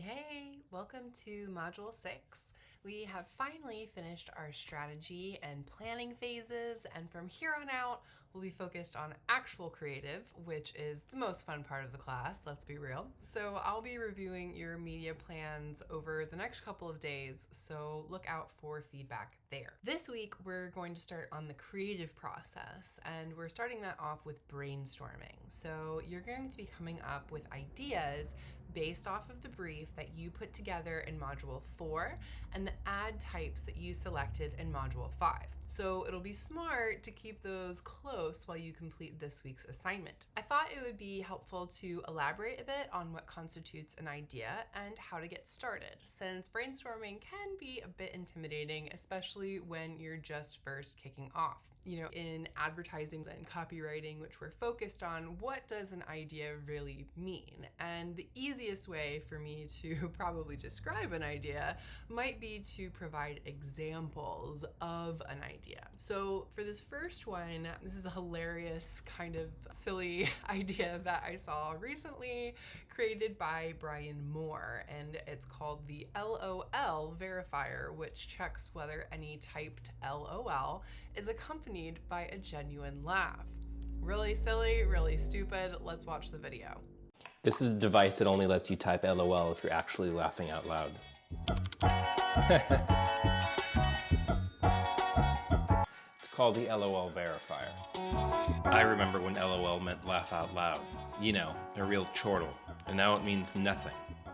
Hey, welcome to Module 6. We have finally finished our strategy and planning phases, and from here on out, we'll be focused on actual creative, which is the most fun part of the class, let's be real. So I'll be reviewing your media plans over the next couple of days, so look out for feedback there. This week, we're going to start on the creative process, and we're starting that off with brainstorming. So you're going to be coming up with ideas based off of the brief that you put together in Module 4 and the ad types that you selected in Module 5. So it'll be smart to keep those close while you complete this week's assignment. I thought it would be helpful to elaborate a bit on what constitutes an idea and how to get started, since brainstorming can be a bit intimidating, especially when you're just first kicking off. You know, in advertising and copywriting, which we're focused on, what does an idea really mean? And the easiest way for me to probably describe an idea might be to provide examples of an idea. So for this first one, this is a hilarious kind of silly idea that I saw recently, created by Brian Moore, and it's called the LOL verifier, which checks whether any typed LOL is accompanied by a genuine laugh. Really silly, really stupid. Let's watch the video. This is a device that only lets you type LOL if you're actually laughing out loud. It's called the LOL verifier. I remember when LOL meant laugh out loud. You know, a real chortle. And now it means nothing,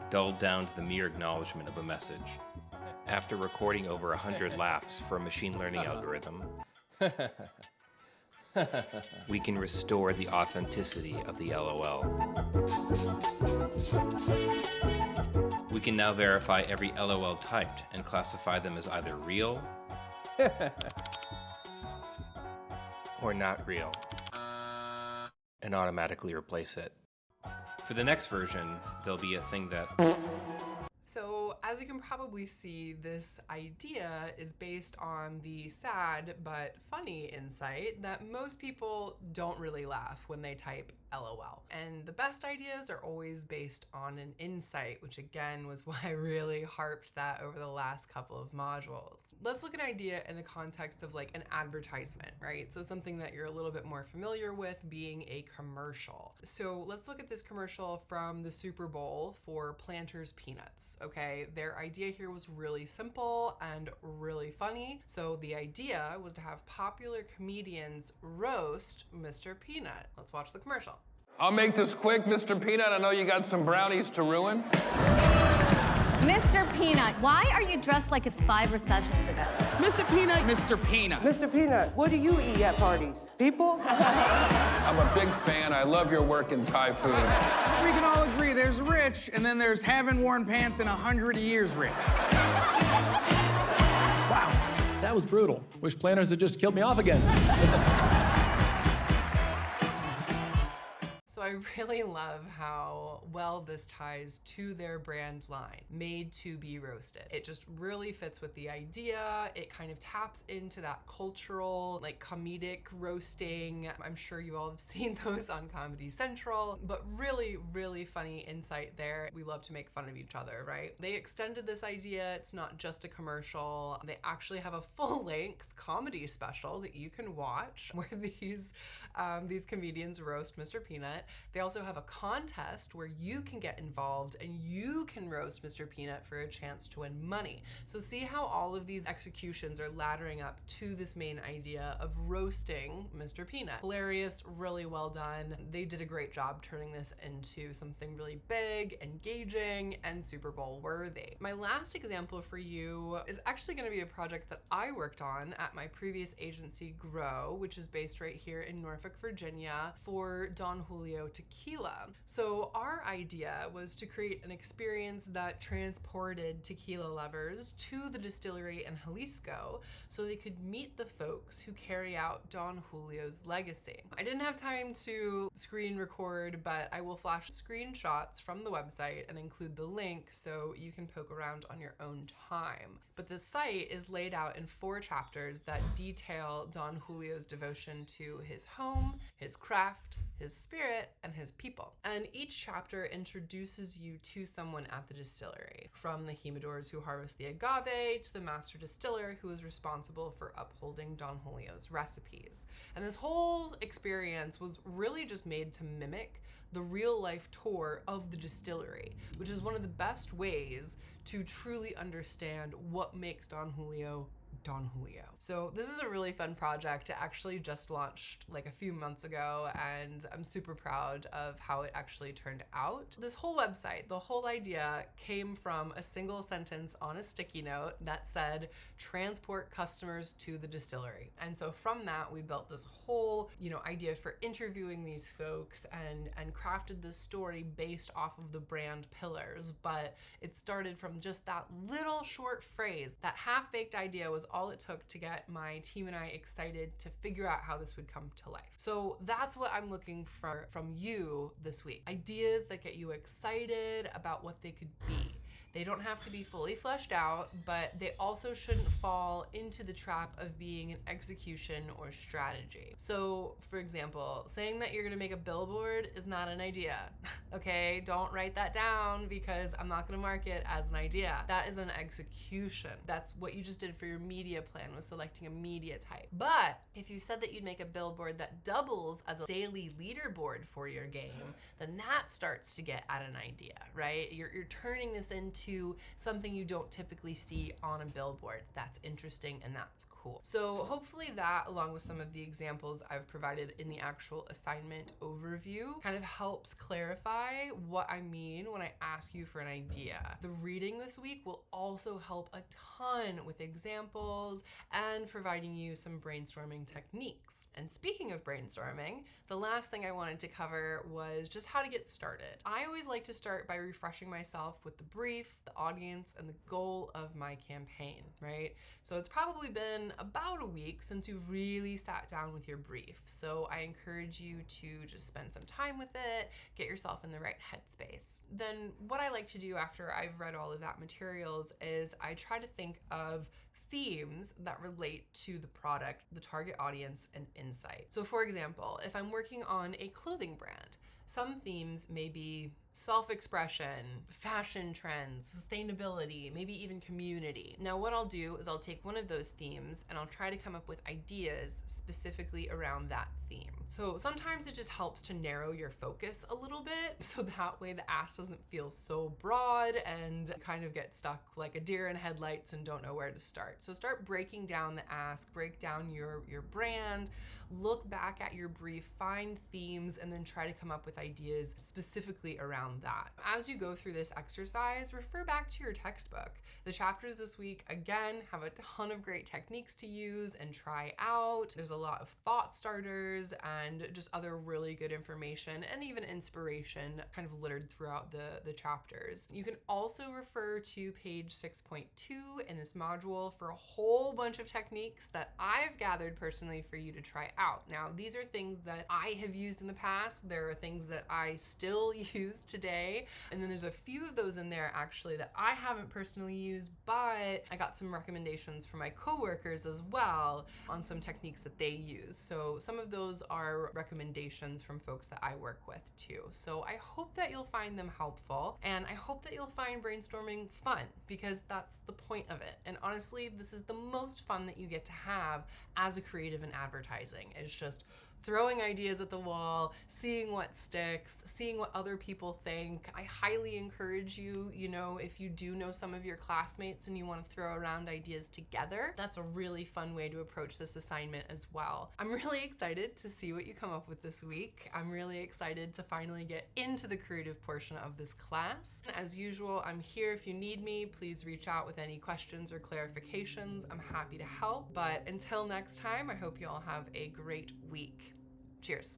dulled down to the mere acknowledgement of a message. After recording over 100 laughs for a machine learning algorithm, we can restore the authenticity of the LOL. We can now verify every LOL typed and classify them as either real or not real, and automatically replace it. For the next version, there'll be a thing that... So as you can probably see, this idea is based on the sad but funny insight that most people don't really laugh when they type LOL. And the best ideas are always based on an insight, which again was why I really harped that over the last couple of modules. Let's look at an idea in the context of like an advertisement, right? So something that you're a little bit more familiar with being a commercial. So let's look at this commercial from the Super Bowl for Planters Peanuts, okay? Their idea here was really simple and really funny. So the idea was to have popular comedians roast Mr. Peanut. Let's watch the commercial. I'll make this quick, Mr. Peanut. I know you got some brownies to ruin. Mr. Peanut, why are you dressed like it's 5 recessions ago? Mr. Peanut. Mr. Peanut. Mr. Peanut, what do you eat at parties? People? I'm a big fan. I love your work in Thai food. We can all agree there's rich, and then there's haven't worn pants in 100 years rich. Wow, that was brutal. Wish Planters had just killed me off again. So I really love how well this ties to their brand line, made to be roasted. It just really fits with the idea. It kind of taps into that cultural, like comedic roasting. I'm sure you all have seen those on Comedy Central, but really, really funny insight there. We love to make fun of each other, right? They extended this idea. It's not just a commercial. They actually have a full-length comedy special that you can watch where these comedians roast Mr. Peanut. They also have a contest where you can get involved and you can roast Mr. Peanut for a chance to win money. So see how all of these executions are laddering up to this main idea of roasting Mr. Peanut. Hilarious, really well done. They did a great job turning this into something really big, engaging, and Super Bowl worthy. My last example for you is actually going to be a project that I worked on at my previous agency, Grow, which is based right here in Norfolk, Virginia, for Don Julio tequila. So our idea was to create an experience that transported tequila lovers to the distillery in Jalisco so they could meet the folks who carry out Don Julio's legacy. I didn't have time to screen record, but I will flash screenshots from the website and include the link so you can poke around on your own time. But the site is laid out in 4 chapters that detail Don Julio's devotion to his home, his craft, his spirit, and his people. And each chapter introduces you to someone at the distillery, from the humidors who harvest the agave to the master distiller who is responsible for upholding Don Julio's recipes. And this whole experience was really just made to mimic the real life tour of the distillery, which is one of the best ways to truly understand what makes Don Julio Don Julio. So this is a really fun project. It actually just launched like a few months ago, and I'm super proud of how it actually turned out. This whole website, the whole idea came from a single sentence on a sticky note that said, transport customers to the distillery. And so from that, we built this whole, idea for interviewing these folks and crafted this story based off of the brand pillars. But it started from just that little short phrase. That half-baked idea was all it took to get my team and I excited to figure out how this would come to life. So that's what I'm looking for from you this week. Ideas that get you excited about what they could be. They don't have to be fully fleshed out, but they also shouldn't fall into the trap of being an execution or strategy. So, for example, saying that you're gonna make a billboard is not an idea, okay? Don't write that down because I'm not gonna mark it as an idea. That is an execution. That's what you just did for your media plan, was selecting a media type. But if you said that you'd make a billboard that doubles as a daily leaderboard for your game, then that starts to get at an idea, right? You're turning this into something you don't typically see on a billboard. That's interesting and that's cool. So hopefully that, along with some of the examples I've provided in the actual assignment overview, kind of helps clarify what I mean when I ask you for an idea. The reading this week will also help a ton with examples and providing you some brainstorming techniques. And speaking of brainstorming, the last thing I wanted to cover was just how to get started. I always like to start by refreshing myself with the brief, the audience, and the goal of my campaign, right? So it's probably been about a week since you really sat down with your brief. So I encourage you to just spend some time with it, get yourself in the right headspace. Then what I like to do after I've read all of that materials is I try to think of themes that relate to the product, the target audience, and insight. So for example, if I'm working on a clothing brand, some themes may be self-expression, fashion trends, sustainability, maybe even community. Now what I'll do is I'll take one of those themes and I'll try to come up with ideas specifically around that theme. So sometimes it just helps to narrow your focus a little bit, so that way the ask doesn't feel so broad and kind of get stuck like a deer in headlights and don't know where to start. So start breaking down the ask, break down your brand, look back at your brief, find themes, and then try to come up with ideas specifically around that. As you go through this exercise, refer back to your textbook. The chapters this week, again, have a ton of great techniques to use and try out. There's a lot of thought starters and just other really good information and even inspiration kind of littered throughout the chapters. You can also refer to page 6.2 in this module for a whole bunch of techniques that I've gathered personally for you to try out. Now, these are things that I have used in the past. There are things that I still use today. And then there's a few of those in there actually that I haven't personally used, but I got some recommendations from my coworkers as well on some techniques that they use. So some of those are recommendations from folks that I work with too. So I hope that you'll find them helpful, and I hope that you'll find brainstorming fun, because that's the point of it. And honestly, this is the most fun that you get to have as a creative in advertising. It's just throwing ideas at the wall, seeing what sticks, seeing what other people think. I highly encourage you, if you do know some of your classmates and you want to throw around ideas together, that's a really fun way to approach this assignment as well. I'm really excited to see what you come up with this week. I'm really excited to finally get into the creative portion of this class. As usual, I'm here if you need me. Please reach out with any questions or clarifications. I'm happy to help. But until next time, I hope you all have a great week. Cheers.